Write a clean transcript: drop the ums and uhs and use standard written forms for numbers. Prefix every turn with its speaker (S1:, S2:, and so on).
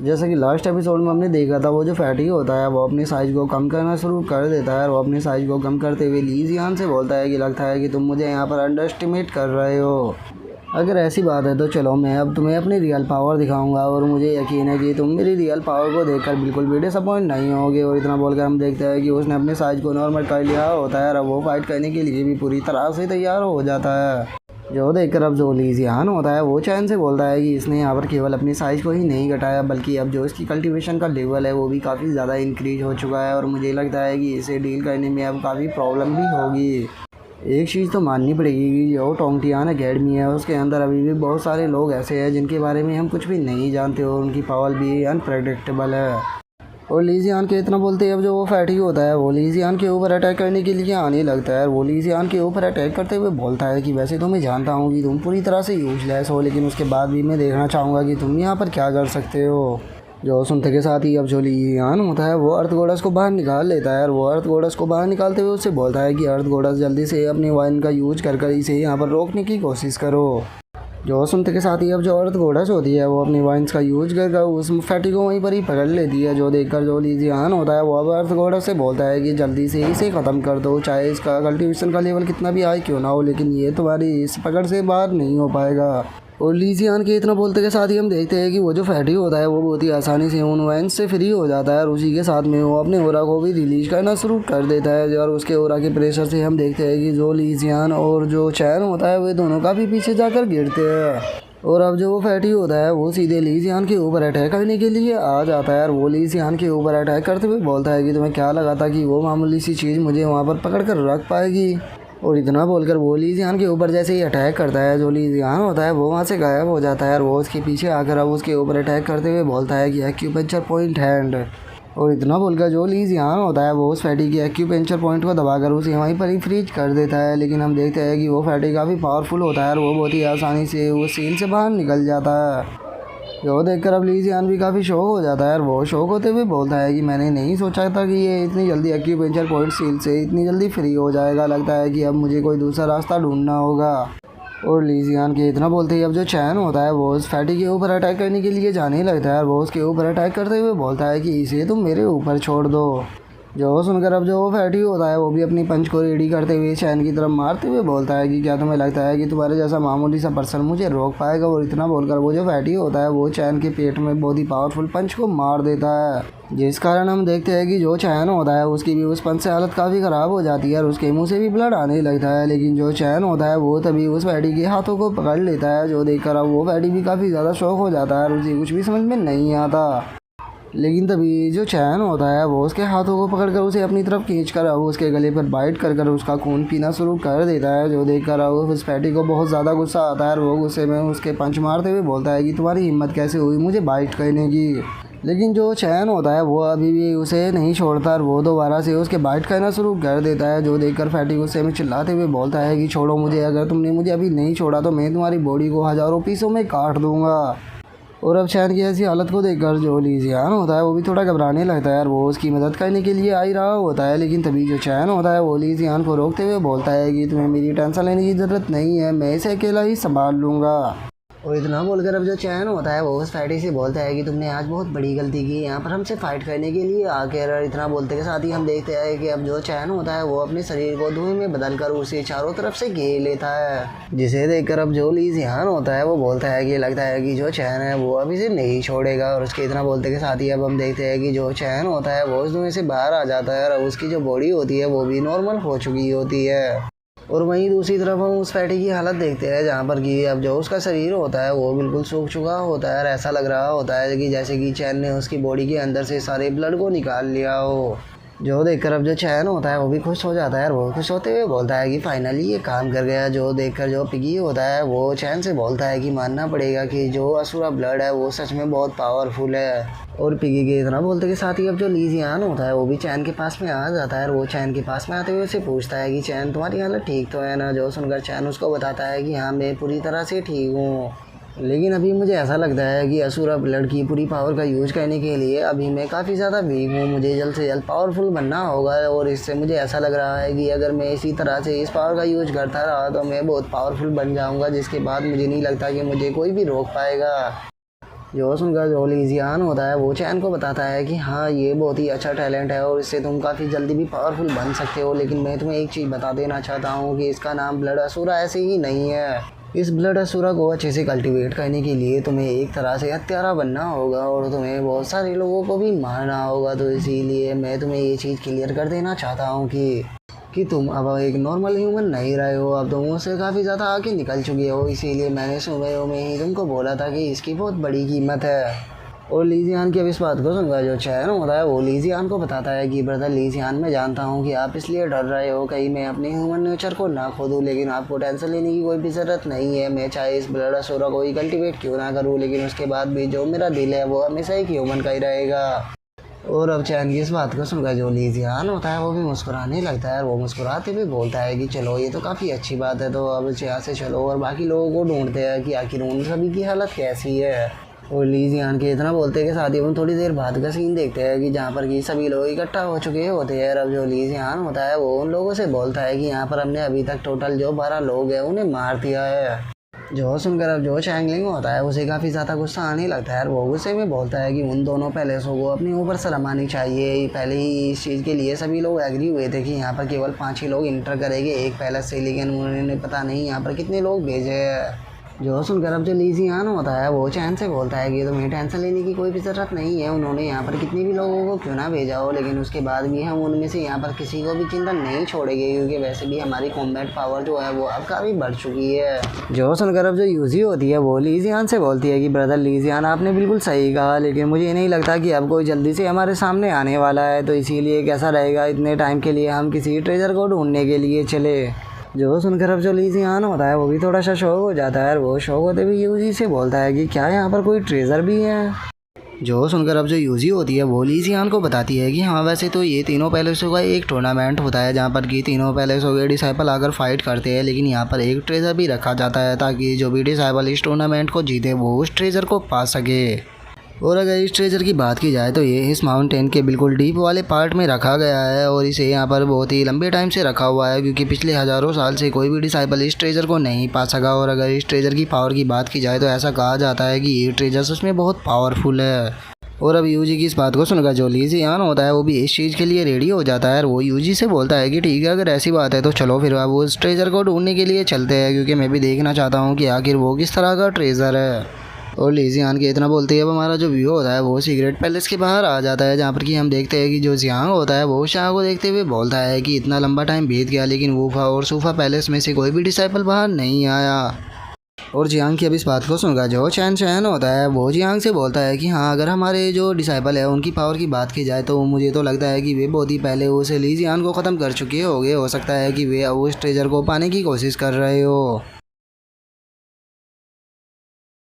S1: जैसे कि last episode में हमने देखा था, वो जो फैटी होता है वो अपनी साइज़ को कम करना शुरू कर देता है। और वो अपनी साइज़ को कम करते हुए ली जियान से बोलता है कि लगता है कि तुम मुझे यहाँ पर अंडर एस्टिमेट कर रहे हो। अगर ऐसी बात है तो चलो मैं अब तुम्हें अपनी रियल पावर दिखाऊंगा, और मुझे यकीन है कि तुम मेरी रियल पावर को देखकर बिल्कुल भी डिसअपॉइंट नहीं होगे। और इतना बोलकर हम देखते हैं कि उसने अपने साइज़ को नॉर्मल कर लिया होता है और वो फाइट करने के लिए भी पूरी तरह से तैयार हो जाता है। जो देखकर अब जो ली जियान होता है वो चैन से बोलता है कि इसने यहाँ पर केवल अपनी साइज़ को ही नहीं घटाया, बल्कि अब जो इसकी कल्टीवेशन का लेवल है वो भी काफ़ी ज़्यादा इंक्रीज हो चुका है। और मुझे लगता है कि इसे डील करने में अब काफ़ी प्रॉब्लम भी होगी। एक चीज़ तो माननी पड़ेगी कि जो टोंगटियान अकेडमी है उसके अंदर अभी भी बहुत सारे लोग ऐसे हैं जिनके बारे में हम कुछ भी नहीं जानते और उनकी पावर भी अनप्रेडिक्टेबल है। और ली जियान के इतना बोलते ही अब जो वो फैटी होता है वो ली जियान के ऊपर अटैक करने के लिए आने लगता है। वो ली जियान के ऊपर अटैक करते हुए बोलता है कि वैसे तो मैं जानता हूँ कि तुम पूरी तरह से यूजलेस हो, लेकिन उसके बाद भी मैं देखना चाहूँगा कि तुम यहाँ पर क्या कर सकते हो। जो सुनते के साथ ही अब जो ली जियान होता है वो अर्थ गोडस को बाहर निकाल लेता है। और वो अर्थ गोडस को बाहर निकालते हुए उससे बोलता है कि अर्थ गोडस जल्दी से अपनी वाइन का यूज कर इसे यहाँ पर रोकने की कोशिश करो। जो सुनते के साथ ही अब जो अर्थ गोडस होती है वो अपनी वाइन्स का यूज कर उस फैटी को वहीं पर ही पकड़ लेती है। जो देखकर जो ली जियान होता है वो अब अर्थ गोडस से बोलता है कि जल्दी से इसे ख़त्म कर दो, चाहे इसका कल्टीवेशन का लेवल कितना भी हाई क्यों ना हो, लेकिन ये तुम्हारी इस पकड़ से बाहर नहीं हो पाएगा। और ली जियान के इतना बोलते के साथ ही हम देखते हैं कि वो जो फैटी होता है वो बहुत ही आसानी से उन वाइन्स से फ्री हो जाता है। और उसी के साथ में वो अपने ओरा को भी रिलीज करना शुरू कर देता है। और उसके ओरा के प्रेशर से हम देखते हैं कि जो ली जियान और जो चैन होता है वे दोनों काफ़ी पीछे जाकर गिरते हैं। और अब जो वो फैटी होता है वो सीधे ली जियान के ऊपर अटैक करने के लिए आ जाता है। और वो ली जियान के ऊपर अटैक करते हुए बोलता है कि तुम्हें क्या लगा था कि वो मामूली सी चीज़ मुझे वहाँ पर पकड़ कर रख पाएगी। और इतना बोलकर वो ली जियान के ऊपर जैसे ही अटैक करता है, जो ली जियान होता है वो वहाँ से गायब हो जाता है। और वो उसके पीछे आकर अब उसके ऊपर अटैक करते हुए बोलता है कि एक्यूपंक्चर पॉइंट हैंड। और इतना बोलकर जो ली जियान होता है वो उस फैटी के एक्यूपंक्चर पॉइंट को दबाकर उसे वहीं पर ही फ्रीज कर देता है। लेकिन हम देखते हैं कि वो फैटी काफ़ी पावरफुल होता है और वो बहुत ही आसानी से वो सील से बाहर निकल जाता है। जो देखकर अब ली जियान भी काफ़ी शौक हो जाता है और वो शौक होते हुए बोलता है कि मैंने नहीं सोचा था कि ये इतनी जल्दी एक्यूपंक्चर पॉइंट सील से इतनी जल्दी फ्री हो जाएगा। लगता है कि अब मुझे कोई दूसरा रास्ता ढूंढना होगा। और ली जियान के इतना बोलते ही अब जो चैन होता है वो उस फैटी के ऊपर अटैक करने के लिए जाने लगता है। और वो उसके ऊपर अटैक करते हुए बोलता है कि इसे तुम मेरे ऊपर छोड़ दो। जो सुनकर अब जो वो फैटी होता है वो भी अपनी पंच को रेडी करते हुए चैन की तरफ मारते हुए बोलता है कि क्या तुम्हें लगता है कि तुम्हारे जैसा मामूली सा पर्सन मुझे रोक पाएगा। और इतना बोलकर वो जो फैटी होता है वो चैन के पेट में बहुत ही पावरफुल पंच को मार देता है, जिस कारण हम देखते हैं कि जो चैन होता है उसकी भी उस पंच से हालत काफ़ी ख़राब हो जाती है और उसके मुंह से भी ब्लड आने लगता है। लेकिन जो चैन होता है वो तभी उस फैटी के हाथों को पकड़ लेता है। जो देखकर अब वो फैटी भी काफ़ी ज़्यादा शौक हो जाता है और उसे कुछ भी समझ में नहीं आता। लेकिन तभी जो चैन होता है वो उसके हाथों को पकड़कर उसे अपनी तरफ खींचकर अब उसके गले पर बाइट कर उसका खून पीना शुरू कर देता है। जो देखकर अब उस फैटी को बहुत ज़्यादा गुस्सा आता है और वो गुस्से में उसके पंच मारते हुए बोलता है कि तुम्हारी हिम्मत कैसे हुई मुझे बाइट करने की। लेकिन जो चैन होता है वो अभी भी उसे नहीं छोड़ता और वो दोबारा से उसके बाइट करना शुरू कर देता है। जो देखकर फैटी गुस्से में चिल्लाते हुए बोलता है कि छोड़ो मुझे, अगर तुमने मुझे अभी नहीं छोड़ा तो मैं तुम्हारी बॉडी को हज़ारों पीसों में काट दूँगा। और अब चैन की ऐसी हालत को देखकर जो ली जियान होता है वो भी थोड़ा घबराने लगता है और वो उसकी मदद करने के लिए आ ही रहा होता है। लेकिन तभी जो चैन होता है वो ली जियान को रोकते हुए बोलता है कि तुम्हें मेरी टेंशन लेने की ज़रूरत नहीं है, मैं इसे अकेला ही संभाल लूँगा। और इतना बोलकर अब जो चैन होता है वो उस फैटी से बोलता है कि तुमने आज बहुत बड़ी गलती की यहाँ पर हमसे फाइट करने के लिए आकर। और इतना बोलते के साथ ही हम देखते हैं कि अब जो चैन होता है वो अपने शरीर को धुएं में बदल कर उसे चारों तरफ से घेर लेता है, जिसे देखकर अब जो ली जियान होता है वो बोलता है कि लगता है कि जो चैन है वो अब इसे नहीं छोड़ेगा। और उसके इतना बोलते के साथ ही अब हम देखते हैं कि जो चैन होता है वो उस धुएं से बाहर आ जाता है और उसकी जो बॉडी होती है वो भी नॉर्मल हो चुकी होती है। और वहीं दूसरी तरफ हम उस फैटी की हालत देखते हैं जहाँ पर कि अब जो उसका शरीर होता है वो बिल्कुल सूख चुका होता है और ऐसा लग रहा होता है कि जैसे कि चैन ने उसकी बॉडी के अंदर से सारे ब्लड को निकाल लिया हो। जो देखकर अब जो चैन होता है वो भी खुश हो जाता है और वो खुश होते हुए बोलता है कि फाइनली ये काम कर गया। जो देखकर जो पिगी होता है वो चैन से बोलता है कि मानना पड़ेगा कि जो असुरा ब्लड है वो सच में बहुत पावरफुल है। और पिगी के इतना बोलते के साथ ही अब जो ली जियान होता है वो भी चैन के पास में आ जाता है और वो चैन के पास में आते हुए उससे पूछता है कि चैन तुम्हारी हालत ठीक तो है ना। जो सुनकर चैन उसको बताता है कि हाँ मैं पूरी तरह से ठीक हूँ, लेकिन अभी मुझे ऐसा लगता है कि असुरा ब्लड की पूरी पावर का यूज करने के लिए अभी मैं काफ़ी ज़्यादा वीक हूँ, मुझे जल्द से जल्द पावरफुल बनना होगा। और इससे मुझे ऐसा लग रहा है कि अगर मैं इसी तरह से इस पावर का यूज करता रहा तो मैं बहुत पावरफुल बन जाऊँगा, जिसके बाद मुझे नहीं लगता कि मुझे कोई भी रोक पाएगा। जो सुनकर जो लीजियान होता है वो चैन को बताता है कि हाँ ये बहुत ही अच्छा टैलेंट है और इससे तुम काफ़ी जल्दी भी पावरफुल बन सकते हो, लेकिन मैं तुम्हें एक चीज़ बता देना चाहता हूँ कि इसका नाम ब्लड असुरा ऐसे ही नहीं है। इस ब्लड असुरा को अच्छे से कल्टीवेट करने के लिए तुम्हें एक तरह से हत्यारा बनना होगा और तुम्हें बहुत सारे लोगों को भी मारना होगा। तो इसीलिए मैं तुम्हें ये चीज़ क्लियर कर देना चाहता हूँ कि तुम अब एक नॉर्मल ह्यूमन नहीं रहे हो, अब तुम उससे काफ़ी ज़्यादा आगे निकल चुके हो। इसीलिए मैंने सुबह में ही तुमको बोला था कि इसकी बहुत बड़ी कीमत है। और लीजियान की अब इस बात को सुनकर जो चैन होता है वो लीजियान को बताता है कि ब्रदर लीजियान, मैं जानता हूँ कि आप इसलिए डर रहे हो कहीं मैं अपने ह्यूमन नेचर को ना खो दूँ, लेकिन आपको टेंशन लेने की कोई भी ज़रूरत नहीं है। मैं चाहे इस ब्लड असुरा को ही कल्टीवेट क्यों ना करूँ, लेकिन उसके बाद भी जो मेरा दिल है वो हमेशा एक ह्यूमन का ही रहेगा। और अब चैन की इस बात को सुनकर जो लीजियान होता है वो भी मुस्कुराने लगता है। वो मुस्कुराते हुए बोलता है कि चलो ये तो काफ़ी अच्छी बात है, तो अब यहाँ से चलो और बाकी लोगों को ढूंढते हैं कि आखिर उन सभी की हालत कैसी है। और लीजियान के इतना बोलते के साथ ही हम थोड़ी देर बाद का सीन देखते हैं कि जहाँ पर कि सभी लोग इकट्ठा हो चुके होते हैं। अब जो लीजियान होता है वो उन लोगों से बोलता है कि यहाँ पर हमने अभी तक टोटल जो 12 लोग हैं उन्हें मार दिया है। जो सुनकर अब जो चैंगलिंग होता है उसे काफ़ी ज़्यादा गुस्सा आने लगता है और वो गुस्से में बोलता है कि उन दोनों पैलेसों को अपने ऊपर शर्म आनी चाहिए। पहले ही इस चीज़ के लिए सभी लोग एग्री हुए थे कि यहाँ पर केवल 5 ही लोग इंटर करेंगे एक पैलेस से, लेकिन उन्होंने पता नहीं यहाँ पर कितने लोग भेजे हैं। जो सुनकर अब जो लीजियान होता है वो चैन से बोलता है कि तुम्हें टेंशन लेने की कोई भी ज़रूरत नहीं है। उन्होंने यहाँ पर कितने भी लोगों को क्यों ना भेजा हो, लेकिन उसके बाद भी हम उनमें से यहाँ पर किसी को भी चिंता नहीं छोड़ेंगे, क्योंकि वैसे भी हमारी कॉम्बैट पावर जो है वो अब काफ़ी बढ़ चुकी है। जो सुनकर अब जो यूजी होती है वो लीजियान से बोलती है कि ब्रदर लीजियान, आपने बिल्कुल सही कहा, लेकिन मुझे नहीं लगता कि अब कोई जल्दी से हमारे सामने आने वाला है, तो इसीलिए कैसा रहेगा इतने टाइम के लिए हम किसी ट्रेजर को ढूंढने के लिए चले। जो सुनकर अब जो लीजियान होता है वो भी थोड़ा सा शौक हो जाता है और वो शौक होते हुए यूजी से बोलता है कि क्या यहाँ पर कोई ट्रेजर भी है। जो सुनकर अब जो यूजी होती है वो लीजियान को बताती है कि हाँ वैसे तो ये तीनों पैलेसों का एक टूर्नामेंट होता है जहाँ पर कि तीनों पैलेसों के डिसाइपल आकर फाइट करते हैं, लेकिन यहाँ पर एक ट्रेजर भी रखा जाता है ताकि जो भी डिसाइपल इस टूर्नामेंट को जीते वो उस ट्रेजर को पा सके। और अगर इस ट्रेजर की बात की जाए तो ये इस माउंटेन के बिल्कुल डीप वाले पार्ट में रखा गया है और इसे यहाँ पर बहुत ही लंबे टाइम से रखा हुआ है, क्योंकि पिछले हज़ारों साल से कोई भी डिसाइपल इस ट्रेजर को नहीं पा सका। और अगर इस ट्रेजर की पावर की बात की जाए तो ऐसा कहा जाता है कि ये ट्रेजर सच में बहुत पावरफुल है। और अब यूजी की इस बात को सुनकर जो लीजियान होता है वो भी इस चीज़ के लिए रेडी हो जाता है और वो यूजी से बोलता है कि ठीक है, अगर ऐसी बात है तो चलो फिर अब उस ट्रेजर को ढूंढने के लिए चलते हैं, क्योंकि मैं भी देखना चाहता हूँ कि आखिर वो किस तरह का ट्रेजर है। और लीजियान के इतना बोलते ही अब हमारा जो व्यू होता है वो सीक्रेट पैलेस के बाहर आ जाता है, जहाँ पर कि हम देखते हैं कि जो जियांग होता है वो शाह को देखते हुए बोलता है कि इतना लंबा टाइम बीत गया लेकिन वूफा और सूफा पैलेस में से कोई भी डिसाइपल बाहर नहीं आया। और जियांग की अब इस बात को सुनकर जो चैन होता है वो जियांग से बोलता है कि हाँ, अगर हमारे जो डिसाइपल है उनकी पावर की बात की जाए तो मुझे तो लगता है कि वे बहुत ही पहले उस लीजियान को ख़त्म कर चुके होंगे। हो सकता है कि वे उस ट्रेजर को पाने की कोशिश कर रहे हो।